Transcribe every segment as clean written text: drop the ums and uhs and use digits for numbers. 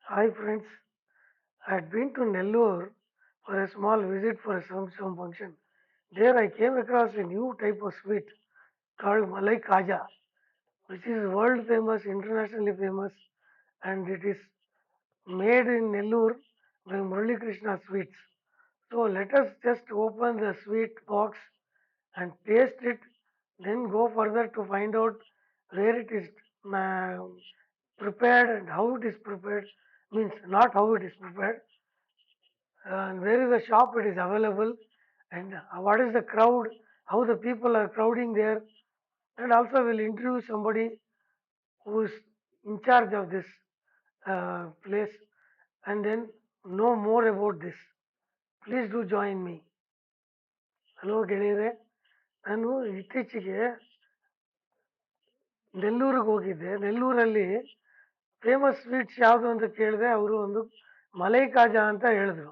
Hi friends, I had been to Nellore for a small visit for some function. There I came across a new type of sweet called Malai Kaja, which is world famous, internationally famous, and it is made in Nellore by Murali Krishna Sweets. So let us just open the sweet box and taste it, then go further to find out where it is uh, prepared and how it is prepared, means not how it is prepared, and where is the shop it is available, and what is the crowd, how the people are crowding there, and also we'll interview somebody who is in charge of this place, and then know more about this. Please do join me. Hello ಗೆಳೆಯರೆ, ನಾನು ಇತ್ತೀಚೆಗೆ ನೆಲ್ಲೂರಿಗೆ ಹೋಗಿದ್ದೆ. ನೆಲ್ಲೂರಲ್ಲಿ famous sweets ಯಾವುದು ಅಂತ ಕೇಳಿದೆ. ಅವರು ಒಂದು ಮಲೈ ಕಾಜಾ ಅಂತ ಹೇಳಿದ್ರು.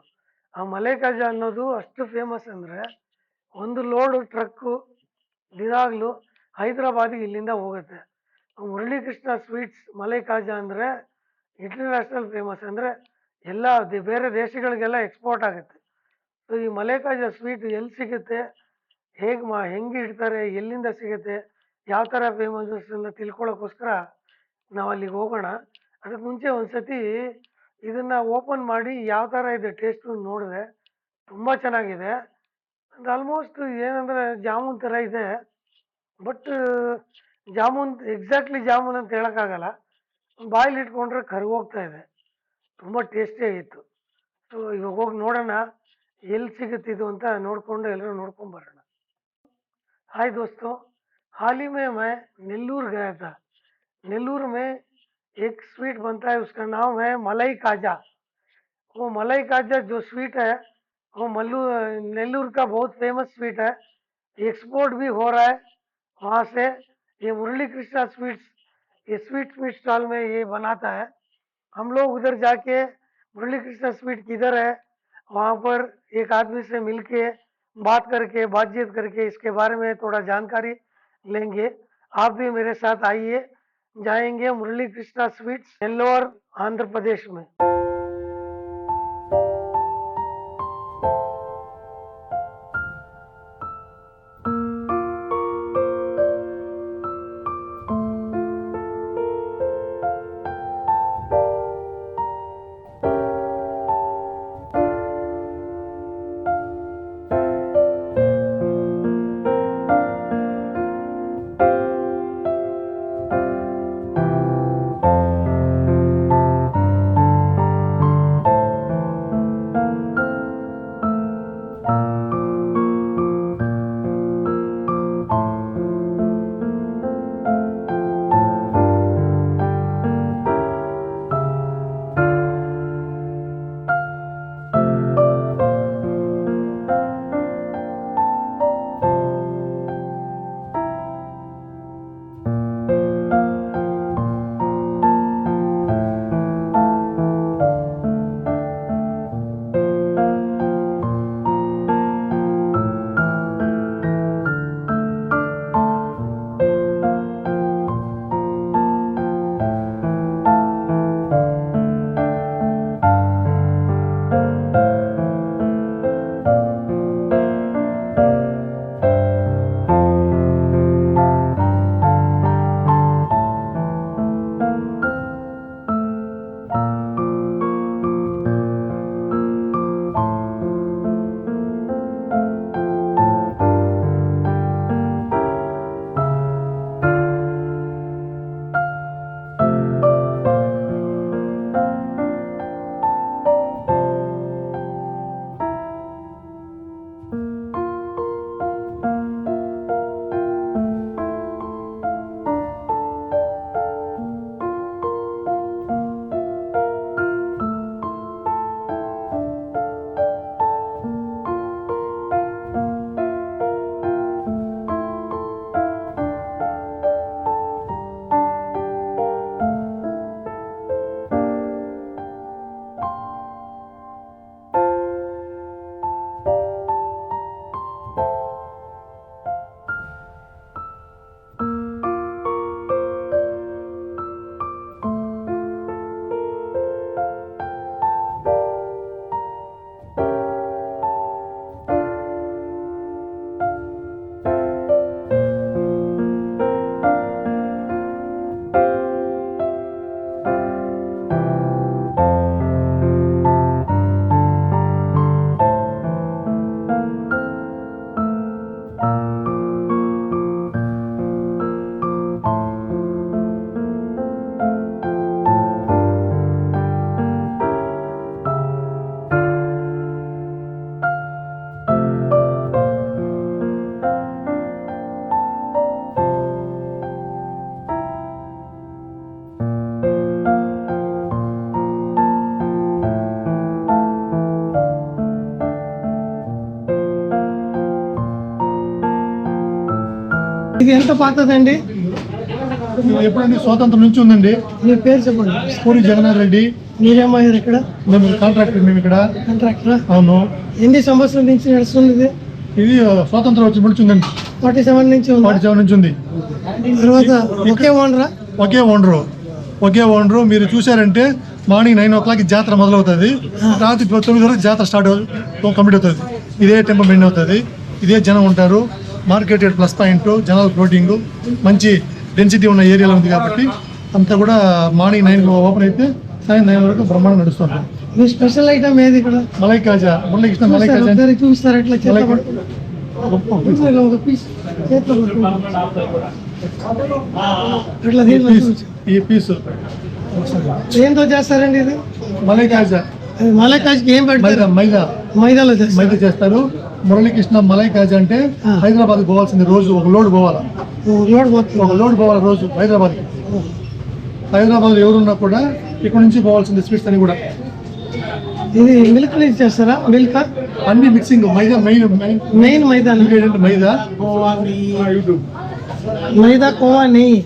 ಆ ಮಲೈ ಕಾಜಾ ಅನ್ನೋದು ಅಷ್ಟು ಫೇಮಸ್ ಅಂದರೆ ಒಂದು ಲೋಡು ಟ್ರಕ್ಕು ದಿನಾಗಲೂ ಹೈದರಾಬಾದಿಗೆ ಇಲ್ಲಿಂದ ಹೋಗುತ್ತೆ. ಮುರಳೀಕೃಷ್ಣ ಸ್ವೀಟ್ಸ್ ಮಲೈ ಕಾಜಾ ಅಂದರೆ ಇಂಟರ್ನ್ಯಾಷನಲ್ ಫೇಮಸ್, ಅಂದರೆ ಎಲ್ಲ ಬೇರೆ ದೇಶಗಳಿಗೆಲ್ಲ ಎಕ್ಸ್ಪೋರ್ಟ್ ಆಗುತ್ತೆ. ಸೊ ಈ ಮಲೈ ಕಾಜಾ ಸ್ವೀಟ್ ಎಲ್ಲಿ ಸಿಗುತ್ತೆ, ಹೆಂಗೆ ಇಡ್ತಾರೆ, ಎಲ್ಲಿಂದ ಸಿಗುತ್ತೆ, ಯಾವ ಥರ ಫೇಮಸ್ ಎಲ್ಲ ತಿಳ್ಕೊಳ್ಳೋಕ್ಕೋಸ್ಕರ ನಾವು ಅಲ್ಲಿಗೆ ಹೋಗೋಣ. ಅದಕ್ಕೆ ಮುಂಚೆ ಒಂದು ಸತಿ ಇದನ್ನು ಓಪನ್ ಮಾಡಿ ಯಾವ ಥರ ಇದೆ ಟೇಸ್ಟು ನೋಡಿದೆ. ತುಂಬ ಚೆನ್ನಾಗಿದೆ. ಅದು ಆಲ್ಮೋಸ್ಟ್ ಏನಂದರೆ ಜಾಮೂನ್ ಥರ ಇದೆ, ಬಟ್ ಜಾಮೂನ್ ಎಕ್ಸಾಕ್ಟ್ಲಿ ಜಾಮೂನ್ ಅಂತ ಹೇಳೋಕ್ಕಾಗಲ್ಲ. ಬಾಯಲ್ಲಿ ಇಟ್ಕೊಂಡ್ರೆ ಕರಗೋಗ್ತಾ ಇದೆ. ತುಂಬ ಟೇಸ್ಟಿಯಾಗಿತ್ತು. ಸೊ ಇವಾಗ ಹೋಗಿ ನೋಡೋಣ ಎಲ್ಲಿ ಸಿಗುತ್ತಿದ್ದು ಅಂತ ನೋಡಿಕೊಂಡು ಎಲ್ಲರೂ ನೋಡ್ಕೊಂಬರೋಣ. हाय दोस्तों, हाल ही में मैं नेल्लूर गया था। नेल्लूर में एक स्वीट बनता है, उसका नाम है मलाई काजा। वो मलाई काजा जो स्वीट है वो नेल्लूर का बहुत फेमस स्वीट है। एक्सपोर्ट भी हो रहा है वहाँ से। ये मुरली कृष्णा स्वीट्स, ये स्वीट स्टॉल में ये बनाता है। हम लोग उधर जाके मुरली कृष्णा स्वीट किधर है वहाँ पर एक आदमी से मिलके बातचीत करके इसके बारे में थोड़ा जानकारी लेंगे। आप भी मेरे साथ आइए, जाएंगे मुरली कृष्णा स्वीट्स नेल्लोर आंध्र प्रदेश में। ఇది ఎంత పాతదండి? ఎప్పుడండి స్వాతంత్రం నుంచి ఉందండి. మీ పేరు చెప్పండి. పూరి జగన్నాథ్ రెడ్డి. మీరేమయ్యారు ఇక్కడ? మేము కాంట్రాక్టర్. మేము ఇక్కడ కాంట్రాక్టరా? అవును. ఎన్ని సంవత్సరాల నుంచి నడుస్తుంది ఇది? ఇది స్వాతంత్రం వచ్చి ఉందండి. 47 నుంచి ఉంది. 47 నుంచి ఉంది. తర్వాత ఒకే ఓనరా? ఒకే ఓనరు. మీరు చూసారంటే మార్నింగ్ 9 o'clock జాతర మొదలవుతుంది. రాత్రి 9 వరకు జాతర కంప్లీట్ అవుతుంది. ఇదే టెంపో మెయిన్ అవుతుంది. ఇదే జనం ఉంటారు. మార్కెట్ ప్లస్ పాయింట్, జనాల ఫ్లోటింగ్, మంచి డెన్సిటీ ఉన్న ఏరియాలో ఉంది కాబట్టి అంతా కూడా మార్నింగ్ 9 ఓపెన్ అయితే సాయంత్రం 9 వరకు బ్రహ్మాండం నడుస్తుంది. మీ స్పెషల్ ఐటమ్ ఏది ఇక్కడ? మలై కాజా. మురళీకృష్ణ మలై కాజా చూపిస్తారు. ఎట్లా అట్లా ఈ పీసు ఏంతో చేస్తారండి ఇది? మలై కాజా. మలై కాజాకి ఏం పెడతారు? మైదాలో చేస్తారు. మురళీకృష్ణ మలై కాజా అంటే హైదరాబాద్ పోవాల్సింది. రోజు ఒక లోడ్ పోవాలి. రోజు హైదరాబాద్ ఎవరున్నా కూడా ఇక్కడ నుంచి పోవాల్సింది స్వీట్స్ అని కూడా. ఇది మిల్క్ నుంచి చేస్తారా? మిల్క్ అన్ని మిక్సింగ్. మైదా మెయిన్ మైదా ఇంగ్రీడియంట్. మైదా, కోవా, నెయ్యి.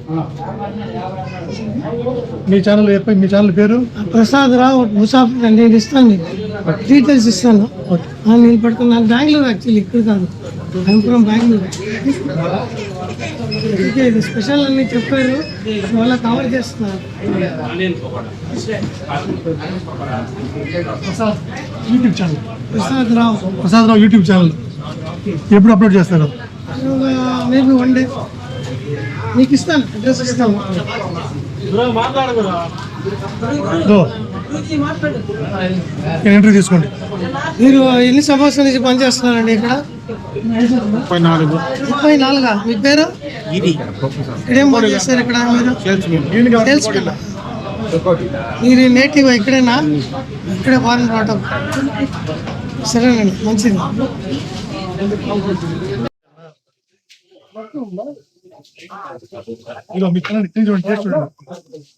మీ ఛానల్ పేరు? ప్రసాద్ రావు ముసాఫిర్. నేను ఇస్తాను, మీకు డీటెయిల్స్ ఇస్తాను. నేను పట్టుకున్నాను. బెంగళూరు యాక్చువల్లీ, ఇక్కడ కాదు. I'm from Bengaluru. ఇది స్పెషల్ అన్ని చెప్పారు, వాళ్ళ కవర్ చేస్తున్నారు. యూట్యూబ్ ఛానల్ ప్రసాద్ రావు యూట్యూబ్ ఛానల్ ఎప్పుడు అప్లోడ్ చేస్తారు? మేబీ వన్ డే మీకు ఇస్తాను, అడ్రస్ ఇస్తాను. ఎంట్రీ తీసుకోండి. మీరు ఎన్ని సంవత్సరాల నుంచి పనిచేస్తున్నారండి ఇక్కడ? 34. మీ పేరు? ఇక్కడేం పని చేస్తారు ఇక్కడ మీరు? తెలుసుకున్నా. మీరు నేటివ్ ఇక్కడేనా? ఇక్కడే ఫారెన్ రావటం. సరేనండి, మంచిది.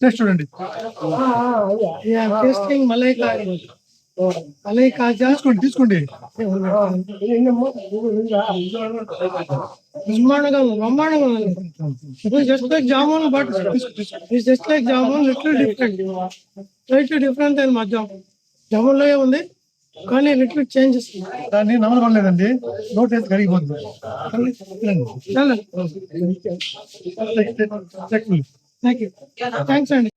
టేస్ట్ చూడండి. టేస్టింగ్ మలై కాజా. తీసుకోండి. బ్రహ్మాండంగా just like jamun, but just like jamun, little different అని మా జామున్ లో ఉంది, కానీ లిటిల్ చేంజెస్. దాన్ని నమ్మలేదండి. నోట్ వేసి కరిగిపోతుంది. థ్యాంక్స్ అండి.